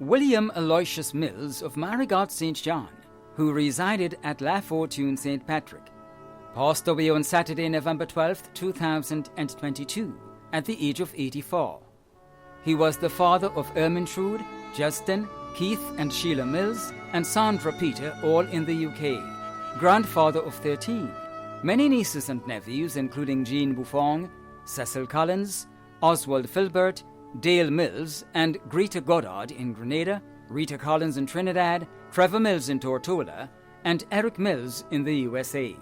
William Aloysius Mills of Marigot St. John, who resided at La Fortune St. Patrick, passed away on Saturday, November 12, 2022, at the age of 84. He was the father of Ermintrude, Justin, Keith and Sheila Mills, and Sandra Peter, all in the UK, grandfather of 13. Many nieces and nephews, including Jean Buffon, Cecil Collins, Oswald Filbert, Dale Mills, and Greta Goddard in Grenada, Rita Collins in Trinidad, Trevor Mills in Tortola, and Eric Mills in the USA.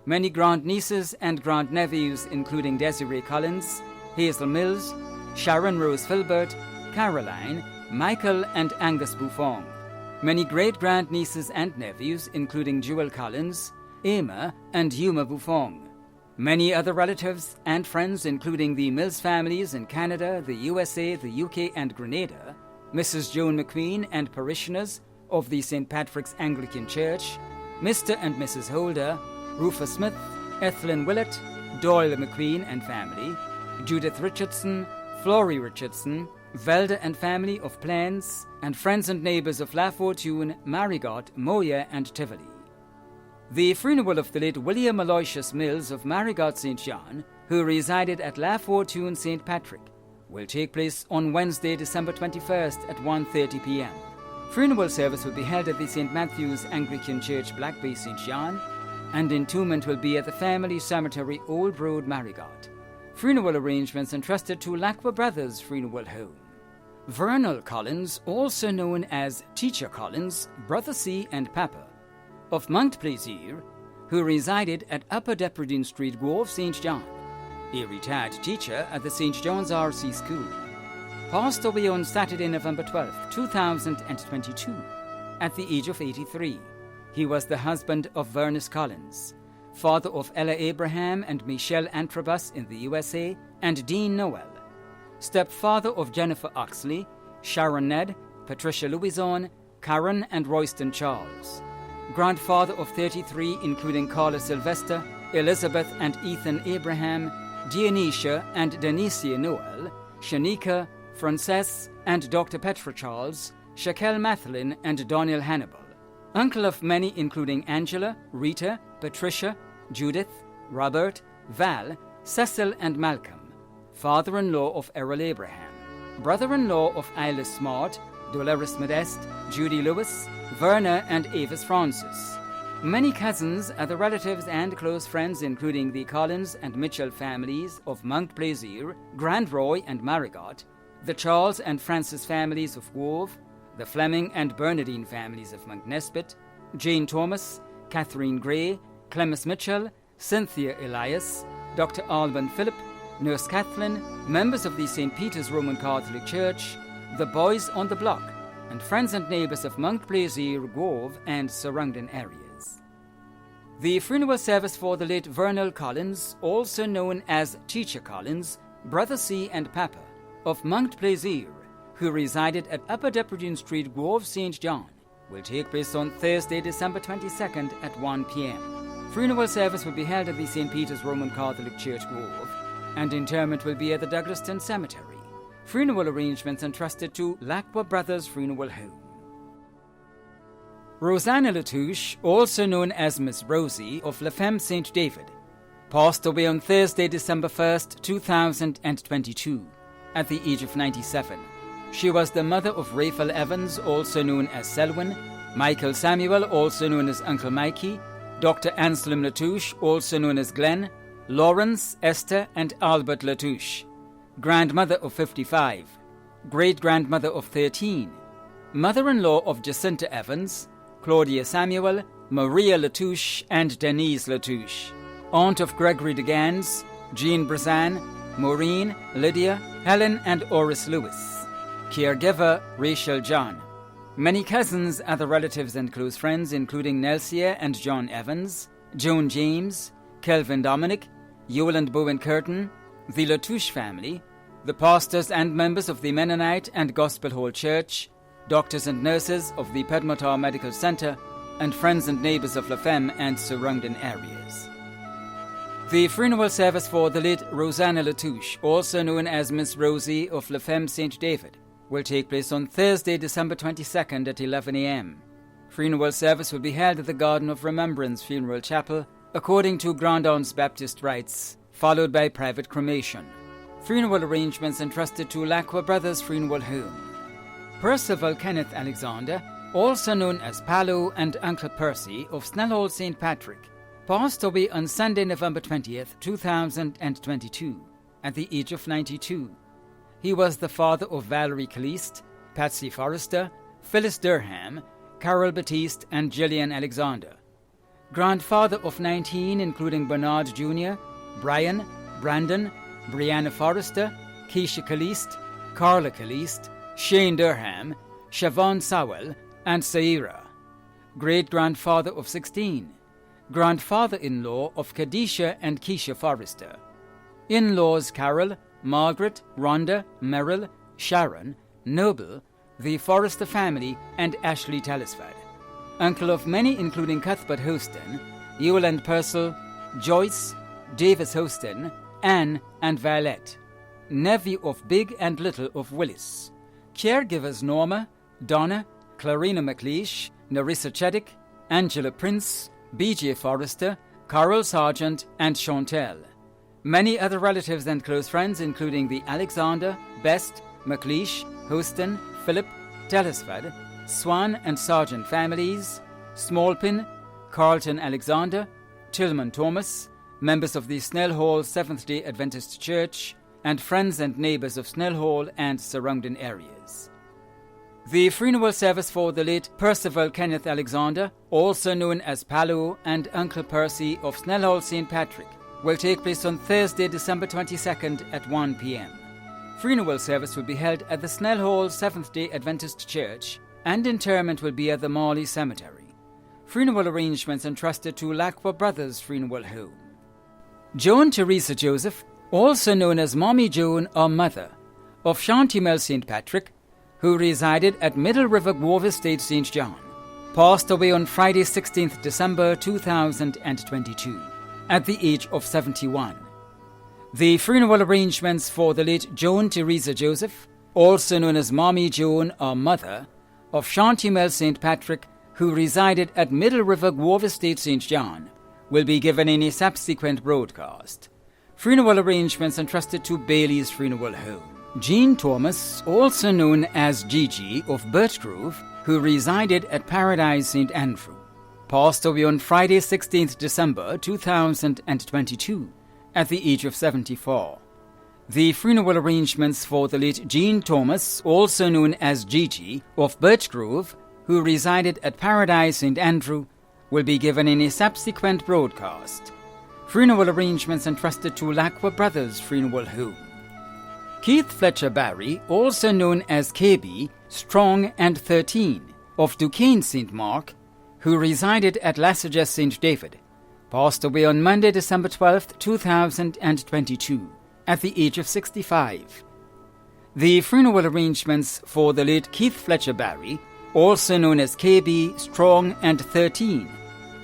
Many grandnieces and grandnephews, including Desiree Collins, Hazel Mills, Sharon Rose Filbert, Caroline, Michael and Angus Buffon. Many great-grandnieces and nephews, including Jewel Collins, Emma and Yuma Buffon. Many other relatives and friends, including the Mills families in Canada, the USA, the UK and Grenada, Mrs. Joan McQueen and parishioners of the St. Patrick's Anglican Church, Mr. and Mrs. Holder, Rufus Smith, Ethelyn Willett, Doyle McQueen and family, Judith Richardson, Flory Richardson, Velda and family of Plains, and friends and neighbours of La Fortune, Marigot, Moya and Tivoli. The funeral of the late William Aloysius Mills of Marigot St. John, who resided at La Fortune St. Patrick, will take place on Wednesday, December 21st at 1:30 p.m. Funeral service will be held at the St. Matthew's Anglican Church, Black Bay, St. John, and entombment will be at the family cemetery, Old Road, Marigot. Funeral arrangements entrusted to Lacqua Brothers Funeral Home. Vernal Collins, also known as Teacher Collins, Brother C and Papa, of Montplaisir, who resided at Upper Depredine Street, Grove, St. John, a retired teacher at the St. John's RC School, passed away on Saturday, November 12, 2022, at the age of 83. He was the husband of Vernice Collins, father of Ella Abraham and Michelle Antrobus in the USA, and Dean Noel, stepfather of Jennifer Oxley, Sharon Ned, Patricia Louison, Karen and Royston Charles, grandfather of 33, including Carla Sylvester, Elizabeth and Ethan Abraham, Dionysia and Denicia Noel, Shanika, Frances and Dr. Petra Charles, Shaquelle Mathelin and Daniel Hannibal. Uncle of many, including Angela, Rita, Patricia, Judith, Robert, Val, Cecil and Malcolm. Father-in-law of Errol Abraham. Brother-in-law of Isla Smart, Dolores Modeste, Judy Lewis, Verna and Avis Francis. Many cousins, other relatives and close friends, including the Collins and Mitchell families of Montplaisir, Grand Roy and Marigot, the Charles and Francis families of Grove, the Fleming and Bernardine families of Montnesbitt, Jane Thomas, Catherine Gray, Clemens Mitchell, Cynthia Elias, Dr. Alban Phillip, Nurse Kathleen, members of the St. Peter's Roman Catholic Church, the Boys on the Block, and friends and neighbours of Montplaisir, Grove, and surrounding areas. The funeral service for the late Vernal Collins, also known as Teacher Collins, Brother C and Papa, of Montplaisir, who resided at Upper Depredine Street, Grove, St. John, will take place on Thursday, December 22nd at 1 p.m. Funeral service will be held at the St. Peter's Roman Catholic Church, Grove, and interment will be at the Douglaston Cemetery. Funeral arrangements entrusted to Lacqua Brothers Funeral Home. Rosanna Latouche, also known as Miss Rosie of La Femme St. David, passed away on Thursday, December 1st, 2022, at the age of 97. She was the mother of Raphael Evans, also known as Selwyn, Michael Samuel, also known as Uncle Mikey, Dr. Anselm Latouche, also known as Glenn, Lawrence, Esther, and Albert Latouche, grandmother of 55, great-grandmother of 13, mother-in-law of Jacinta Evans, Claudia Samuel, Maria Latouche, and Denise Latouche, aunt of Gregory de Gans, Jean Brazan, Maureen, Lydia, Helen, and Oris Lewis, caregiver Rachel John. Many cousins, other relatives, and close friends, including Nelsia and John Evans, Joan James, Kelvin Dominic, Yoland Bowen Curtin, the Latouche family, the pastors and members of the Mennonite and Gospel Hall Church, doctors and nurses of the Pedmotar Medical Center, and friends and neighbors of La Femme and surrounding areas. The funeral service for the late Rosanna Latouche, also known as Miss Rosie of La Femme St. David, will take place on Thursday, December 22nd at 11 a.m. Funeral service will be held at the Garden of Remembrance Funeral Chapel, according to Grandance Baptist rites, followed by private cremation. Funeral arrangements entrusted to Lacqua Brothers Funeral Home. Percival Kenneth Alexander, also known as Paolo and Uncle Percy of Snellhall St. Patrick, passed away on Sunday, November 20th, 2022, at the age of 92. He was the father of Valerie Caliste, Patsy Forrester, Phyllis Durham, Carol Batiste, and Gillian Alexander. Grandfather of 19, including Bernard Jr., Brian, Brandon, Brianna Forrester, Keisha Caliste, Carla Caliste, Shane Durham, Siobhan Sowell, and Saira. Great-grandfather of 16. Grandfather-in-law of Kadisha and Keisha Forrester. In-laws Carol, Margaret, Rhonda, Merrill, Sharon, Noble, the Forrester family, and Ashley Telesford. Uncle of many including Cuthbert Hostin, Yolande Purcell, Joyce, Davis Hostin, Anne, and Violet. Nephew of Big and Little of Willis. Caregivers Norma, Donna, Clarina McLeish, Narissa Cheddick, Angela Prince, B.J. Forrester, Carol Sargent, and Chantel. Many other relatives and close friends including the Alexander, Best, McLeish, Hostin, Philip, Telesford, Swan and Sargent families, Smallpin, Carlton Alexander, Tillman Thomas, members of the Snellhall Seventh-day Adventist Church, and friends and neighbors of Snellhall and surrounding areas. The funeral service for the late Percival Kenneth Alexander, also known as Paolo and Uncle Percy of Snellhall St. Patrick, will take place on Thursday, December 22nd at 1 p.m. Funeral service will be held at the Snellhall Seventh-day Adventist Church, and interment will be at the Marley Cemetery. Funeral arrangements entrusted to Lacqua Brothers Funeral Home. Joan Teresa Joseph, also known as Mommy Joan or Mother, of Shantymel St. Patrick, who resided at Middle River Grove Estate, St. John, passed away on Friday, 16th December 2022, at the age of 71. The funeral arrangements for the late Joan Teresa Joseph, also known as Mommy Joan or Mother, of Shantymel St. Patrick, who resided at Middle River Grove Estate, St. John, will be given in a subsequent broadcast. Funeral arrangements entrusted to Bailey's Funeral Home. Jean Thomas, also known as Gigi of Birchgrove, who resided at Paradise St. Andrew, passed away on Friday, 16th December 2022, at the age of 74. The funeral arrangements for the late Jean Thomas, also known as Gigi, of Birchgrove, who resided at Paradise St. Andrew, will be given in a subsequent broadcast. Funeral arrangements entrusted to Lacqua Brothers Funeral Home. Keith Fletcher Barry, also known as KB, Strong and 13, of Duquesne St. Mark, who resided at Lassages St. David, passed away on Monday, December 12, 2022, at the age of 65. The funeral arrangements for the late Keith Fletcher Barry, also known as KB, Strong and 13,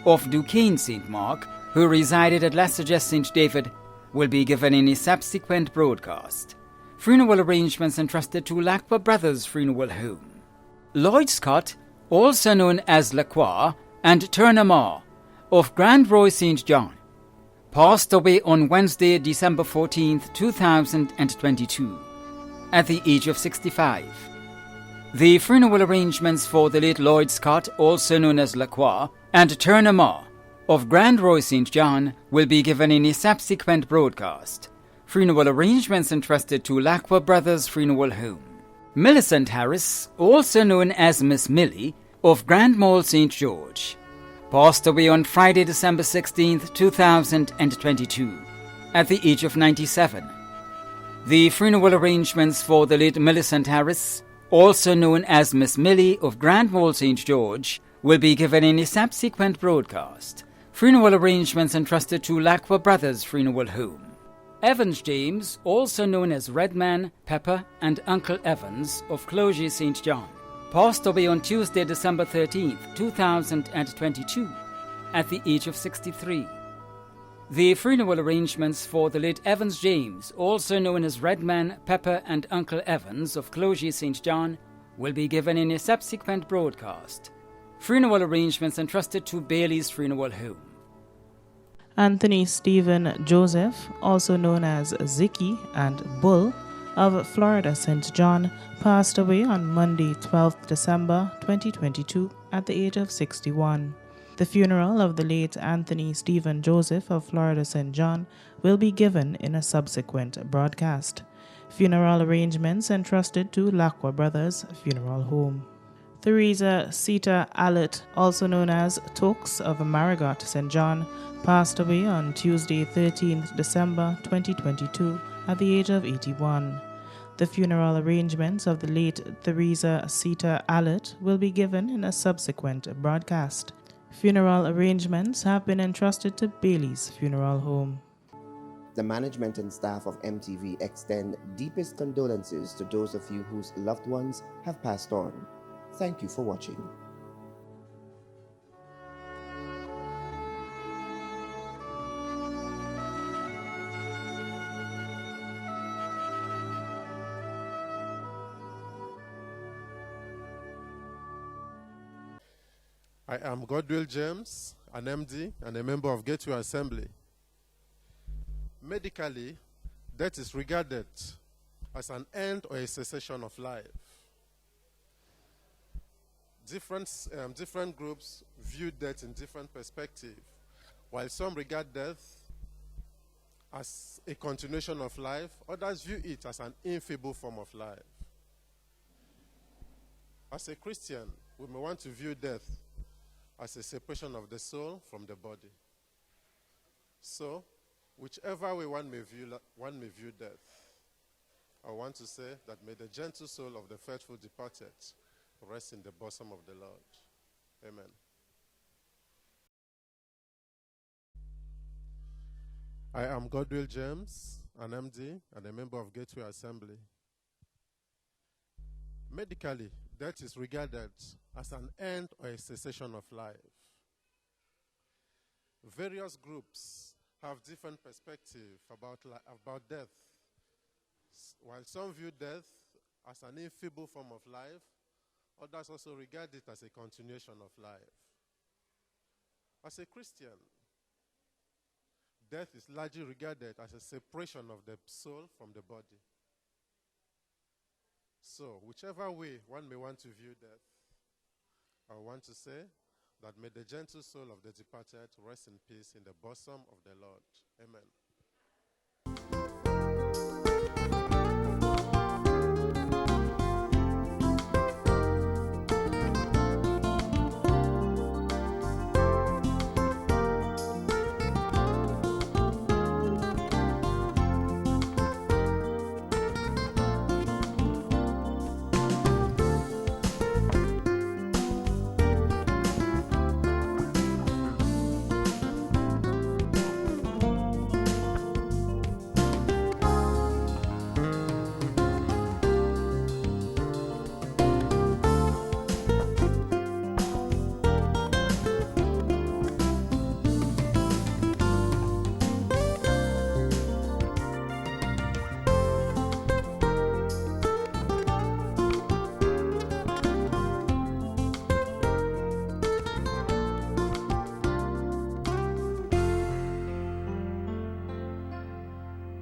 of Duquesne St. Mark, who resided at Lassages St. David, will be given in a subsequent broadcast. Funeral arrangements entrusted to Lacqua Brothers Funeral Home. Lloyd Scott, also known as Lacroix, and Turner Moore, of Grand Roy St. John, passed away on Wednesday, December 14, 2022, at the age of 65. The funeral arrangements for the late Lloyd Scott, also known as Lacroix, and Turner Moore, of Grand Roy St. John, will be given in a subsequent broadcast. Funeral arrangements entrusted to Lacqua Brothers Funeral Home. Millicent Harris, also known as Miss Millie, of Grand Mall St. George, passed away on Friday, December 16, 2022, at the age of 97. The funeral arrangements for the late Millicent Harris, also known as Miss Millie of Grand Mall St. George, will be given in a subsequent broadcast. Funeral arrangements entrusted to Lacqua Brothers Funeral Home. Evans James, also known as Redman, Pepper, and Uncle Evans of Clogie St. John, passed away on Tuesday, December 13, 2022, at the age of 63. The funeral arrangements for the late Evans James, also known as Redman, Pepper and Uncle Evans of Clogie St. John, will be given in a subsequent broadcast. Funeral arrangements entrusted to Bailey's Funeral Home. Anthony Stephen Joseph, also known as Zicky and Bull, of Florida St. John, passed away on Monday, 12th December 2022 at the age of 61. The funeral of the late Anthony Stephen Joseph of Florida St. John will be given in a subsequent broadcast. Funeral arrangements entrusted to Lacqua Brothers Funeral Home. Theresa Sita Allett, also known as Tokes of Marigot St. John, passed away on Tuesday, 13th December 2022 at the age of 81. The funeral arrangements of the late Theresa Sita Allett will be given in a subsequent broadcast. Funeral arrangements have been entrusted to Bailey's Funeral Home. The management and staff of MTV extend deepest condolences to those of you whose loved ones have passed on. Thank you for watching. I am Godwill James, an MD and a member of Gateway Assembly. Medically, death is regarded as an end or a cessation of life. Different groups view death in different perspectives. While some regard death as a continuation of life, others view it as an infeeble form of life. As a Christian, we may want to view death as a separation of the soul from the body. So, whichever way one may view death, I want to say that may the gentle soul of the faithful departed rest in the bosom of the Lord. Amen. I am Godwill James, an MD and a member of Gateway Assembly. Medically, death is regarded as an end or a cessation of life. Various groups have different perspectives about death. While some view death as an infeeble form of life, others also regard it as a continuation of life. As a Christian, death is largely regarded as a separation of the soul from the body. So, whichever way one may want to view death, I want to say that may the gentle soul of the departed rest in peace in the bosom of the Lord. Amen.